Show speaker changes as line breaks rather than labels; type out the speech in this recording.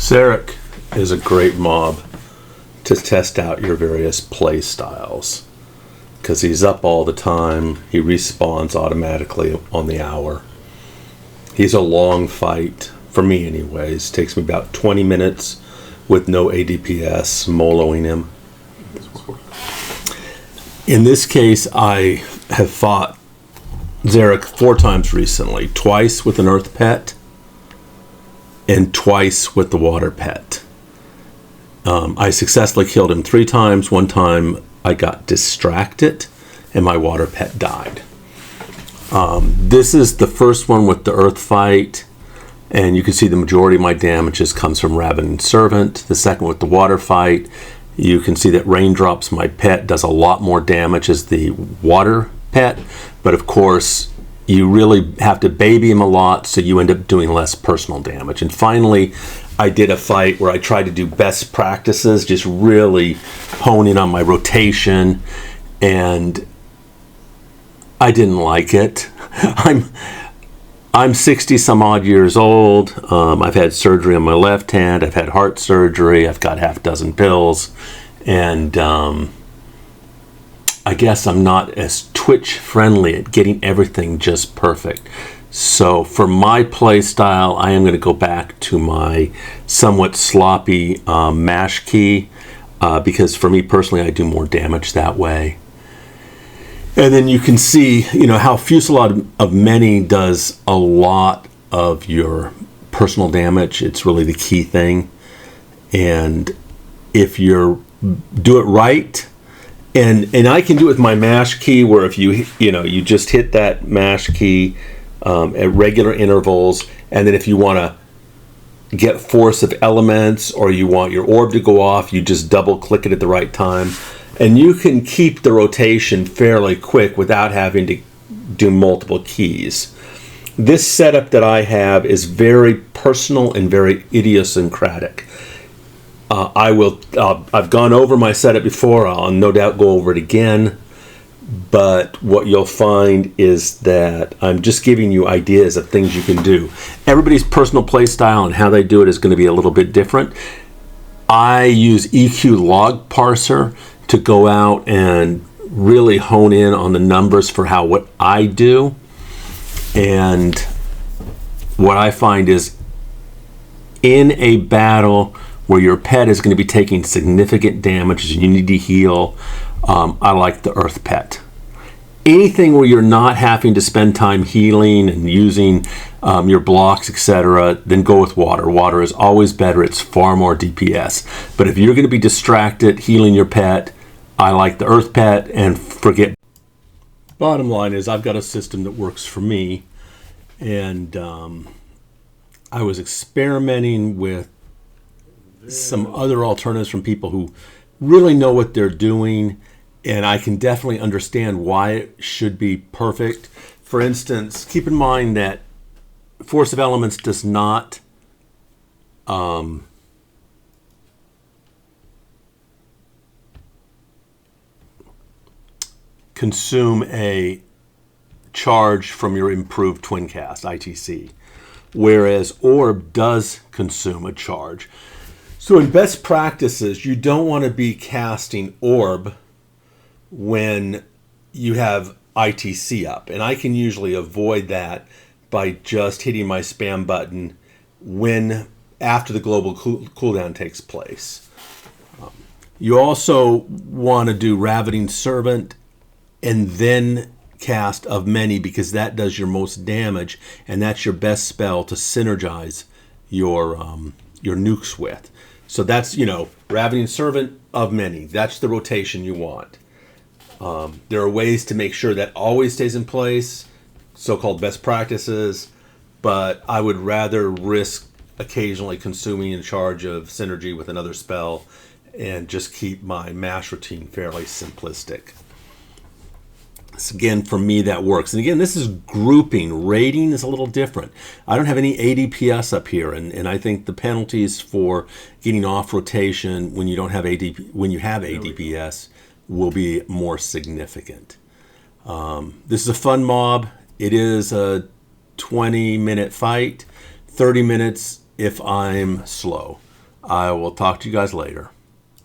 Zarek is a great mob to test out your various play styles because he's up all the time. He respawns automatically on the hour. He's a long fight, for me anyways. Takes me about 20 minutes with no ADPS moloing him. In this case, I have fought Zarek 4 times recently. Twice with an earth pet and twice with the water pet. I successfully killed him 3 times. 1 time I got distracted and my water pet died. This is the first one with the earth fight, and you can see the majority of my damages comes from Ravening Servant. The second with the water fight, you can see that Raindrops, my pet, does a lot more damage as the water pet, but of course you really have to baby him a lot, so you end up doing less personal damage. And finally, I did a fight where I tried to do best practices, just really honing on my rotation, and I didn't like it. I'm 60 some odd years old. I've had surgery on my left hand. I've had heart surgery. I've got half dozen pills, and I guess I'm not as Twitch friendly at getting everything just perfect. So for my play style, I am going to go back to my somewhat sloppy mash key because for me personally, I do more damage that way. And then you can see, how Fusillade of Many does a lot of your personal damage. It's really the key thing. And if you do it right, and I can do it with my mash key, where if you just hit that mash key at regular intervals, and then if you want to get Force of Elements or you want your orb to go off, you just double click it at the right time. And you can keep the rotation fairly quick without having to do multiple keys. This setup that I have is very personal and very idiosyncratic. I've gone over my setup before. I'll no doubt go over it again. But what you'll find is that I'm just giving you ideas of things you can do. Everybody's personal play style and how they do it is going to be a little bit different. I use EQ Log Parser to go out and really hone in on the numbers for what I do. And what I find is in a battle where your pet is going to be taking significant damage and you need to heal, I like the earth pet. Anything where you're not having to spend time healing and using your blocks, etc., then go with water. Water is always better. It's far more DPS. But if you're going to be distracted healing your pet, I like the earth pet and forget. Bottom line is I've got a system that works for me, and I was experimenting with some other alternatives from people who really know what they're doing, and I can definitely understand why it should be perfect. For instance, keep in mind that Force of Elements does not consume a charge from your improved twin cast, ITC, whereas Orb does consume a charge. So in best practices, you don't want to be casting Orb when you have ITC up, and I can usually avoid that by just hitting my spam button after the global cooldown takes place. You also want to do Ravening Servant and then cast of Many, because that does your most damage, and that's your best spell to synergize your nukes with. So that's, Ravening Servant of Many. That's the rotation you want. There are ways to make sure that always stays in place, so-called best practices, but I would rather risk occasionally consuming a charge of synergy with another spell and just keep my mash routine fairly simplistic. So again, for me, that works. And again, this is grouping. Rating is a little different. I don't have any ADPS up here, and I think the penalties for getting off rotation when you don't have when you have ADPS will be more significant. This is a fun mob. It is a 20-minute fight, 30 minutes if I'm slow. I will talk to you guys later.